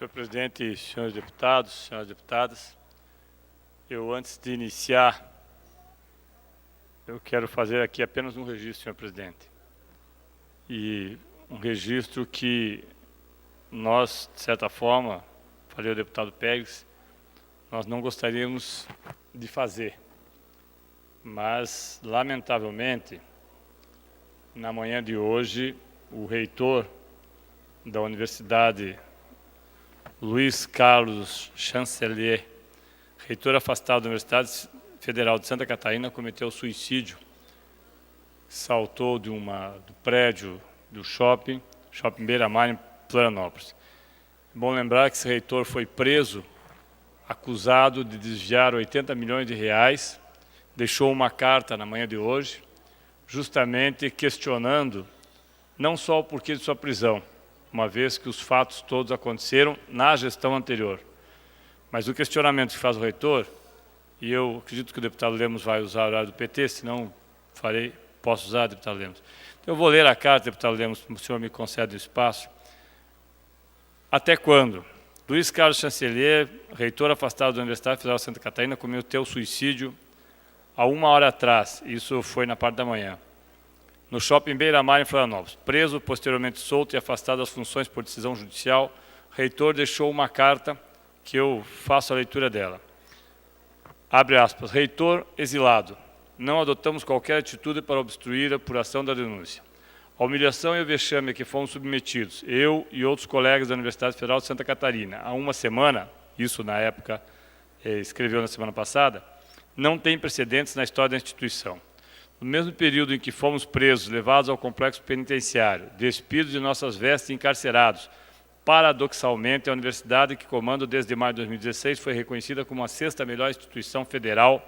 Senhor presidente, senhores deputados, senhoras deputadas, eu antes de iniciar, eu quero fazer aqui apenas um registro, senhor presidente. E um registro que nós, de certa forma, falei ao deputado Pérez, nós não gostaríamos de fazer. Mas, lamentavelmente, na manhã de hoje, o reitor da Universidade Luiz Carlos Chancelier, reitor afastado da Universidade Federal de Santa Catarina, cometeu suicídio. Saltou do prédio do shopping Beira-Mar, em Florianópolis. É bom lembrar que esse reitor foi preso, acusado de desviar 80 milhões de reais, deixou uma carta na manhã de hoje, justamente questionando não só o porquê de sua prisão, uma vez que os fatos todos aconteceram na gestão anterior. Mas o questionamento que faz o reitor, e eu acredito que o deputado Lemos vai usar o horário do PT, senão posso usar, deputado Lemos. Então, eu vou ler a carta, deputado Lemos, se o senhor me concede o espaço. Até quando? Luiz Carlos Chancelier, reitor afastado da Universidade Federal de Santa Catarina, cometeu suicídio há 1 hora atrás, isso foi na parte da manhã, no shopping Beira-Mar, em Florianópolis. Preso, posteriormente solto e afastado das funções por decisão judicial, o reitor deixou uma carta que eu faço a leitura dela. Abre aspas, reitor exilado, não adotamos qualquer atitude para obstruir a apuração da denúncia. A humilhação e o vexame a que fomos submetidos, eu e outros colegas da Universidade Federal de Santa Catarina, há 1 semana, isso na época, escreveu na semana passada, não tem precedentes na história da instituição. No mesmo período em que fomos presos, levados ao complexo penitenciário, despidos de nossas vestes e encarcerados, paradoxalmente, a universidade que comando desde maio de 2016 foi reconhecida como a 6ª melhor instituição federal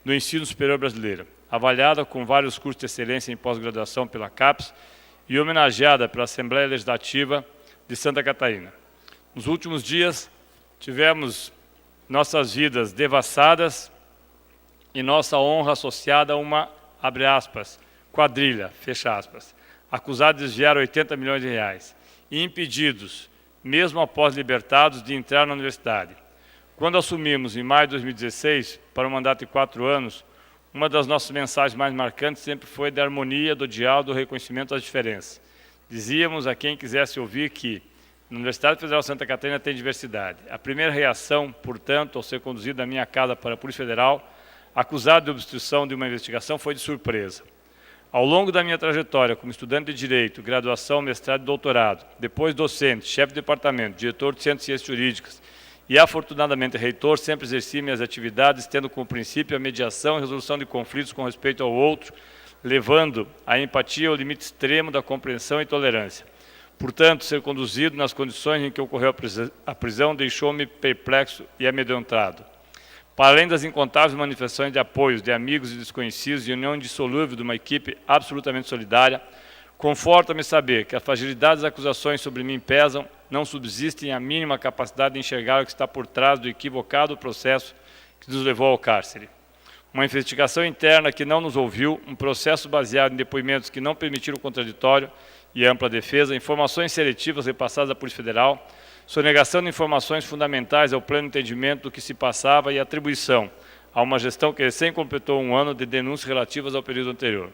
do ensino superior brasileira, avaliada com vários cursos de excelência em pós-graduação pela CAPES e homenageada pela Assembleia Legislativa de Santa Catarina. Nos últimos dias, tivemos nossas vidas devassadas e nossa honra associada a uma, abre aspas, quadrilha, fecha aspas, acusada de desviar 80 milhões de reais e impedidos, mesmo após libertados, de entrar na universidade. Quando assumimos, em maio de 2016, para um mandato de 4 anos, uma das nossas mensagens mais marcantes sempre foi da harmonia, do diálogo, do reconhecimento das diferenças. Dizíamos a quem quisesse ouvir que na Universidade Federal de Santa Catarina tem diversidade. A primeira reação, portanto, ao ser conduzido da minha casa para a Polícia Federal, acusado de obstrução de uma investigação, foi de surpresa. Ao longo da minha trajetória como estudante de Direito, graduação, mestrado e doutorado, depois docente, chefe de departamento, diretor do Centro de Ciências Jurídicas e, afortunadamente, reitor, sempre exerci minhas atividades tendo como princípio a mediação e resolução de conflitos com respeito ao outro, levando a empatia ao limite extremo da compreensão e tolerância. Portanto, ser conduzido nas condições em que ocorreu a prisão deixou-me perplexo e amedrontado. Para além das incontáveis manifestações de apoio de amigos e desconhecidos e união indissolúvel de uma equipe absolutamente solidária, conforta-me saber que as fragilidades das acusações sobre mim pesam, não subsistem a mínima capacidade de enxergar o que está por trás do equivocado processo que nos levou ao cárcere. Uma investigação interna que não nos ouviu, um processo baseado em depoimentos que não permitiram o contraditório e ampla defesa, informações seletivas repassadas à Polícia Federal, sonegação de informações fundamentais ao pleno entendimento do que se passava e atribuição a uma gestão que recém completou 1 ano de denúncias relativas ao período anterior.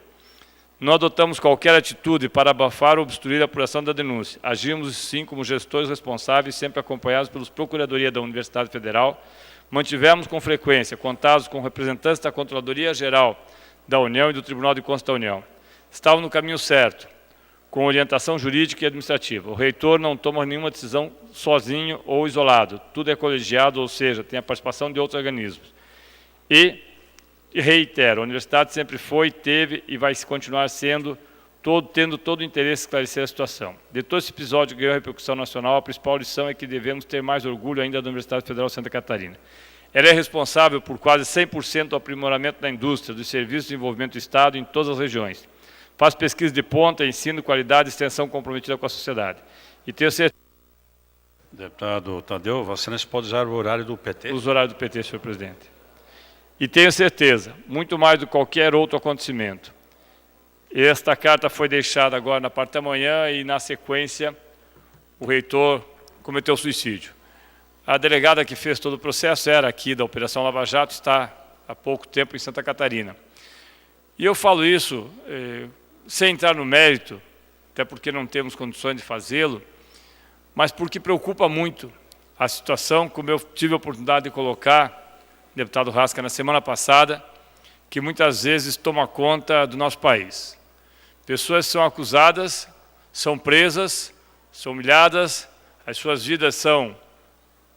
Não adotamos qualquer atitude para abafar ou obstruir a apuração da denúncia. Agimos, sim, como gestores responsáveis, sempre acompanhados pelos Procuradoria da Universidade Federal. Mantivemos com frequência contatos com representantes da Controladoria Geral da União e do Tribunal de Contas da União. Estávamos no caminho certo, com orientação jurídica e administrativa. O reitor não toma nenhuma decisão sozinho ou isolado. Tudo é colegiado, ou seja, tem a participação de outros organismos. E reitero, a universidade sempre foi, teve e vai continuar sendo, tendo todo o interesse em esclarecer a situação. De todo esse episódio que ganhou repercussão nacional, a principal lição é que devemos ter mais orgulho ainda da Universidade Federal de Santa Catarina. Ela é responsável por quase 100% do aprimoramento da indústria, dos serviços de desenvolvimento do Estado em todas as regiões. Faz pesquisa de ponta, ensino, qualidade e extensão comprometida com a sociedade. E tenho certeza... Deputado Tadeu, Vossa Excelência pode usar o horário do PT? Os horários do PT, senhor presidente. E tenho certeza, muito mais do que qualquer outro acontecimento. Esta carta foi deixada agora na parte da manhã e, na sequência, o reitor cometeu suicídio. A delegada que fez todo o processo era aqui da Operação Lava Jato, está há pouco tempo em Santa Catarina. E eu falo isso sem entrar no mérito, até porque não temos condições de fazê-lo, mas porque preocupa muito a situação, como eu tive a oportunidade de colocar, deputado Rasca, na semana passada, que muitas vezes toma conta do nosso país. Pessoas são acusadas, são presas, são humilhadas, as suas vidas são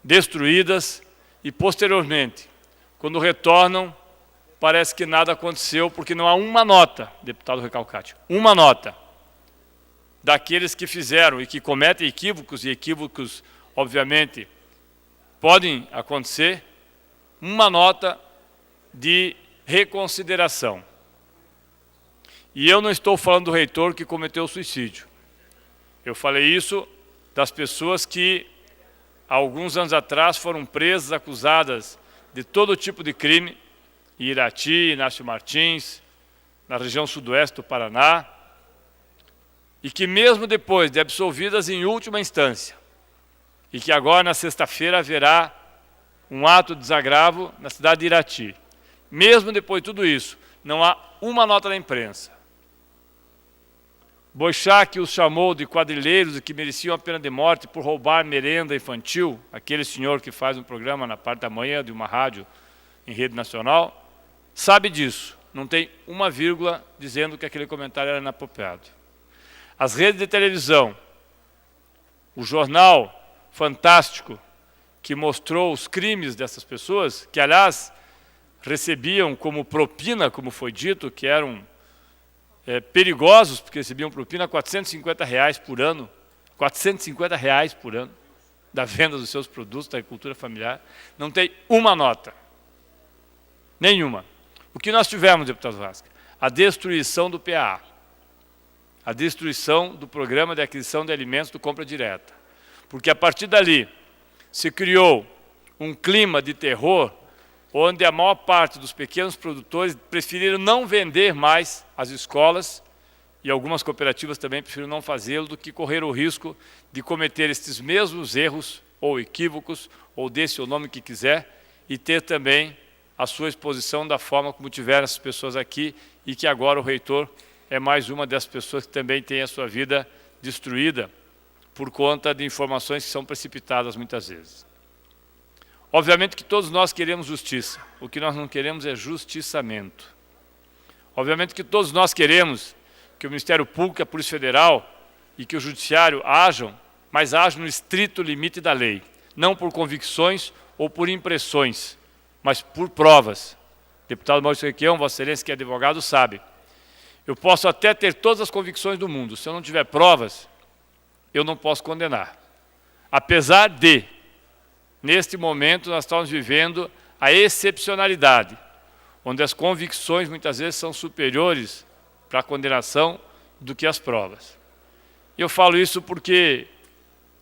destruídas e, posteriormente, quando retornam, parece que nada aconteceu, porque não há uma nota, deputado Recalcati, uma nota daqueles que fizeram e que cometem equívocos, e equívocos, obviamente, podem acontecer, uma nota de reconsideração. E eu não estou falando do reitor que cometeu suicídio. Eu falei isso das pessoas que, há alguns anos atrás, foram presas, acusadas de todo tipo de crime, em Irati, Inácio Martins, na região sudoeste do Paraná, e que mesmo depois de absolvidas em última instância, e que agora na sexta-feira haverá um ato de desagravo na cidade de Irati, mesmo depois de tudo isso, não há uma nota da imprensa. Boixac os chamou de quadrilheiros e que mereciam a pena de morte por roubar merenda infantil, aquele senhor que faz um programa na parte da manhã de uma rádio em rede nacional, sabe disso, não tem uma vírgula dizendo que aquele comentário era inapropriado. As redes de televisão, o jornal Fantástico, que mostrou os crimes dessas pessoas, que aliás recebiam como propina, como foi dito, que eram perigosos, porque recebiam propina R$450 por ano, R$450 por ano, da venda dos seus produtos da agricultura familiar, não tem uma nota, nenhuma. O que nós tivemos, deputado Vasca? A destruição do PAA, a destruição do Programa de Aquisição de Alimentos do Compra Direta, porque a partir dali se criou um clima de terror, onde a maior parte dos pequenos produtores preferiram não vender mais às escolas, e algumas cooperativas também preferiram não fazê-lo, do que correr o risco de cometer estes mesmos erros, ou equívocos, ou desse o nome que quiser, e ter também a sua exposição da forma como tiveram essas pessoas aqui, e que agora o reitor é mais uma dessas pessoas que também tem a sua vida destruída por conta de informações que são precipitadas muitas vezes. Obviamente que todos nós queremos justiça, o que nós não queremos é justiçamento. Obviamente que todos nós queremos que o Ministério Público, a Polícia Federal e que o Judiciário ajam, mas ajam no estrito limite da lei, não por convicções ou por impressões, mas por provas. Deputado Maurício Requião, Vossa Excelência, que é advogado, sabe. Eu posso até ter todas as convicções do mundo, se eu não tiver provas, eu não posso condenar. Apesar de, neste momento, nós estamos vivendo a excepcionalidade, onde as convicções muitas vezes são superiores para a condenação do que as provas. Eu falo isso porque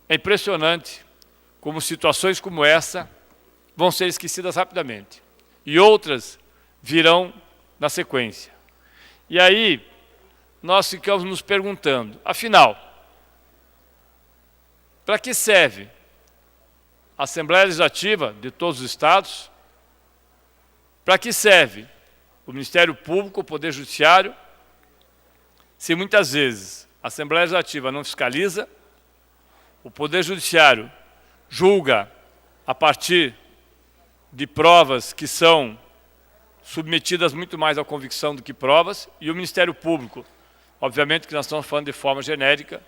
é impressionante como situações como essa vão ser esquecidas rapidamente, e outras virão na sequência. E aí, nós ficamos nos perguntando, afinal, para que serve a Assembleia Legislativa de todos os estados? Para que serve o Ministério Público, o Poder Judiciário, se muitas vezes a Assembleia Legislativa não fiscaliza, o Poder Judiciário julga a partir de provas que são submetidas muito mais à convicção do que provas, e o Ministério Público, obviamente que nós estamos falando de forma genérica,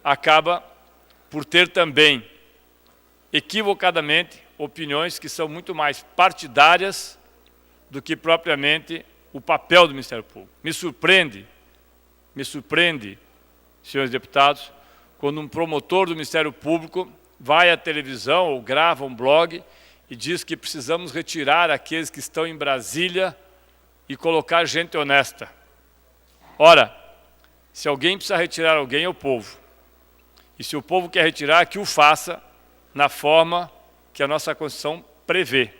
acaba por ter também, equivocadamente, opiniões que são muito mais partidárias do que propriamente o papel do Ministério Público. Me surpreende, senhores deputados, quando um promotor do Ministério Público vai à televisão ou grava um blog e diz que precisamos retirar aqueles que estão em Brasília e colocar gente honesta. Ora, se alguém precisa retirar alguém, é o povo. E se o povo quer retirar, que o faça na forma que a nossa Constituição prevê,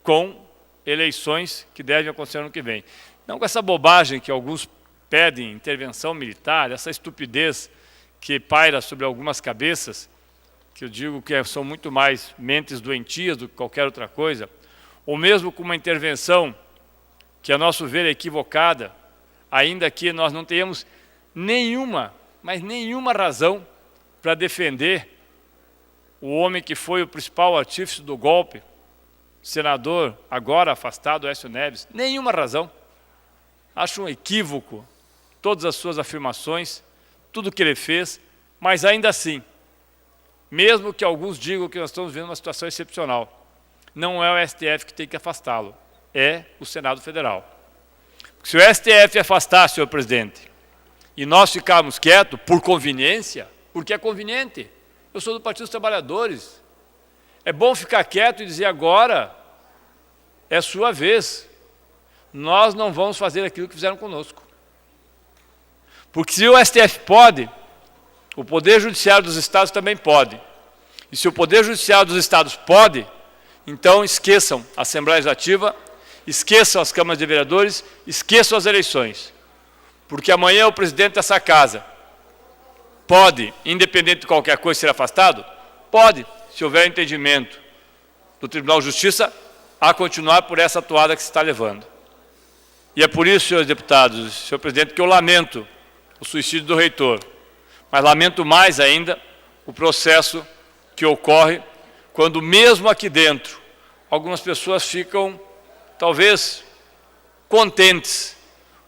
com eleições que devem acontecer no ano que vem. Não com essa bobagem que alguns pedem, intervenção militar, essa estupidez que paira sobre algumas cabeças, que eu digo que são muito mais mentes doentias do que qualquer outra coisa, ou mesmo com uma intervenção que, a nosso ver, é equivocada, ainda que nós não tenhamos nenhuma, mas nenhuma razão para defender o homem que foi o principal artífice do golpe, senador agora afastado, Aécio Neves, nenhuma razão. Acho um equívoco todas as suas afirmações, tudo que ele fez, mas ainda assim, mesmo que alguns digam que nós estamos vivendo uma situação excepcional, não é o STF que tem que afastá-lo, é o Senado Federal. Se o STF afastar, senhor presidente, e nós ficarmos quietos por conveniência, porque é conveniente, eu sou do Partido dos Trabalhadores, é bom ficar quieto e dizer agora é sua vez, nós não vamos fazer aquilo que fizeram conosco. Porque se o STF pode, o Poder Judiciário dos Estados também pode. E se o Poder Judiciário dos Estados pode, então esqueçam a Assembleia Legislativa, esqueçam as câmaras de vereadores, esqueçam as eleições. Porque amanhã o presidente dessa casa pode, independente de qualquer coisa, ser afastado? Pode, se houver entendimento do Tribunal de Justiça, a continuar por essa toada que se está levando. E é por isso, senhores deputados, senhor presidente, que eu lamento o suicídio do reitor, mas lamento mais ainda o processo que ocorre quando, mesmo aqui dentro, algumas pessoas ficam, talvez, contentes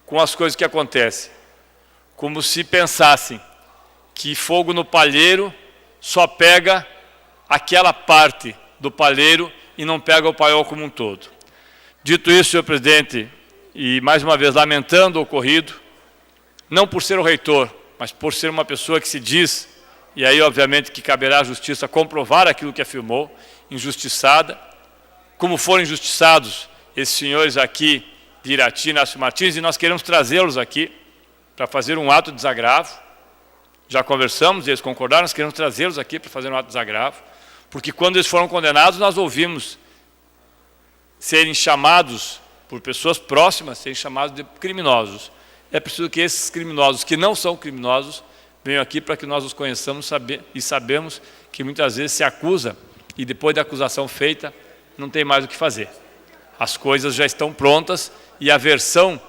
com as coisas que acontecem, como se pensassem que fogo no palheiro só pega aquela parte do palheiro e não pega o paiol como um todo. Dito isso, senhor presidente, e mais uma vez lamentando o ocorrido, não por ser o reitor, mas por ser uma pessoa que se diz, e aí obviamente que caberá à justiça comprovar aquilo que afirmou, injustiçada, como foram injustiçados esses senhores aqui de Irati, Inácio Martins, e nós queremos trazê-los aqui para fazer um ato de desagravo. Já conversamos, eles concordaram, nós queremos trazê-los aqui para fazer um ato de desagravo, porque quando eles foram condenados, nós ouvimos serem chamados por pessoas próximas, serem chamados de criminosos. É preciso que esses criminosos, que não são criminosos, venham aqui para que nós os conheçamos e sabemos que muitas vezes se acusa e depois da acusação feita, não tem mais o que fazer. As coisas já estão prontas e a versão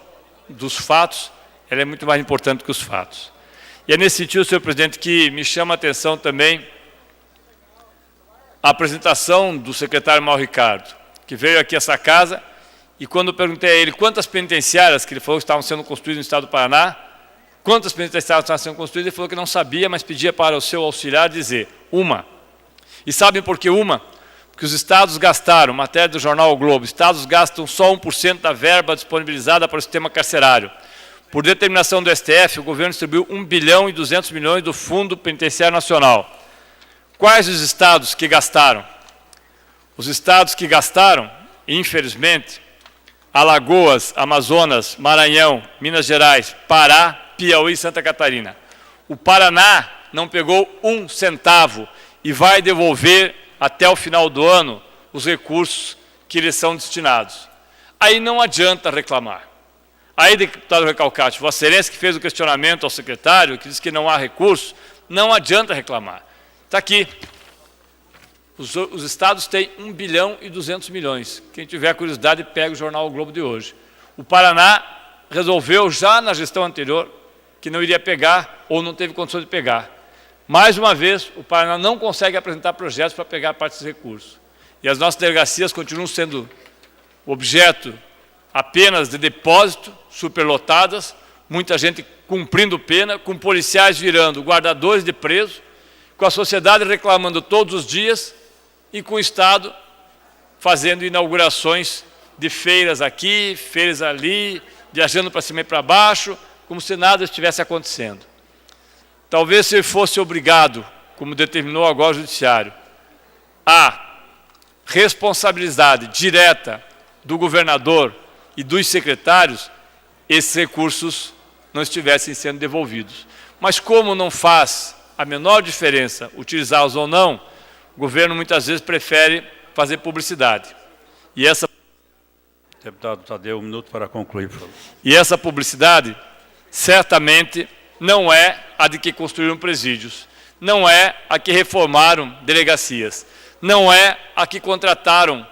dos fatos ela é muito mais importante que os fatos. E é nesse sentido, senhor presidente, que me chama a atenção também a apresentação do secretário Mauro Ricardo, que veio aqui a essa casa. E quando eu perguntei a ele quantas penitenciárias, que ele falou que estavam sendo construídas no estado do Paraná, quantas penitenciárias estavam sendo construídas, ele falou que não sabia, mas pedia para o seu auxiliar dizer uma. E sabem por que uma? Porque os estados gastaram, matéria do jornal O Globo, estados gastam só 1% da verba disponibilizada para o sistema carcerário. Por determinação do STF, o governo distribuiu 1 bilhão e 200 milhões do Fundo Penitenciário Nacional. Quais os estados que gastaram? Os estados que gastaram, infelizmente, Alagoas, Amazonas, Maranhão, Minas Gerais, Pará, Piauí e Santa Catarina. O Paraná não pegou 1 centavo e vai devolver até o final do ano os recursos que lhes são destinados. Aí não adianta reclamar. Aí, deputado Recalcati, Vossa Excelência que fez o questionamento ao secretário, que diz que não há recursos, não adianta reclamar. Está aqui. Os estados têm 1 bilhão e 200 milhões. Quem tiver curiosidade, pega o jornal O Globo de hoje. O Paraná resolveu já na gestão anterior que não iria pegar ou não teve condições de pegar. Mais uma vez, o Paraná não consegue apresentar projetos para pegar parte dos recursos. E as nossas delegacias continuam sendo objeto apenas de depósito, superlotadas, muita gente cumprindo pena, com policiais virando guardadores de preso, com a sociedade reclamando todos os dias e com o Estado fazendo inaugurações de feiras aqui, feiras ali, viajando para cima e para baixo, como se nada estivesse acontecendo. Talvez se ele fosse obrigado, como determinou agora o Judiciário, a responsabilidade direta do governador e dos secretários, esses recursos não estivessem sendo devolvidos. Mas como não faz a menor diferença utilizá-los ou não, o governo muitas vezes prefere fazer publicidade. E essa... Deputado Tadeu, 1 minuto para concluir, por favor. E essa publicidade certamente não é a de que construíram presídios, não é a que reformaram delegacias, não é a que contrataram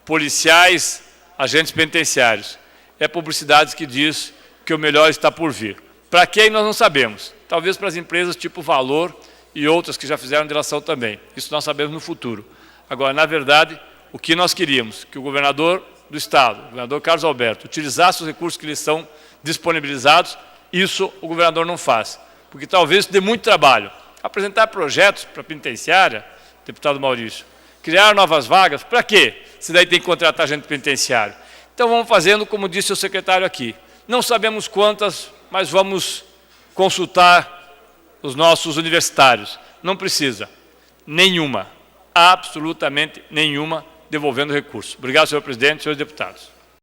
policiais, agentes penitenciários. É publicidades que diz que o melhor está por vir. Para quem nós não sabemos. Talvez para as empresas tipo Valor e outras que já fizeram delação também. Isso nós sabemos no futuro. Agora, na verdade, o que nós queríamos, que o governador do Estado, o governador Carlos Alberto, utilizasse os recursos que lhes são disponibilizados, isso o governador não faz. Porque talvez isso dê muito trabalho. Apresentar projetos para a penitenciária, deputado Maurício, criar novas vagas, para quê? Se daí tem que contratar agente penitenciário. Então vamos fazendo, como disse o secretário aqui. Não sabemos quantas, mas vamos consultar os nossos universitários. Não precisa. Nenhuma. Absolutamente nenhuma devolvendo recurso. Obrigado, senhor presidente e senhores deputados.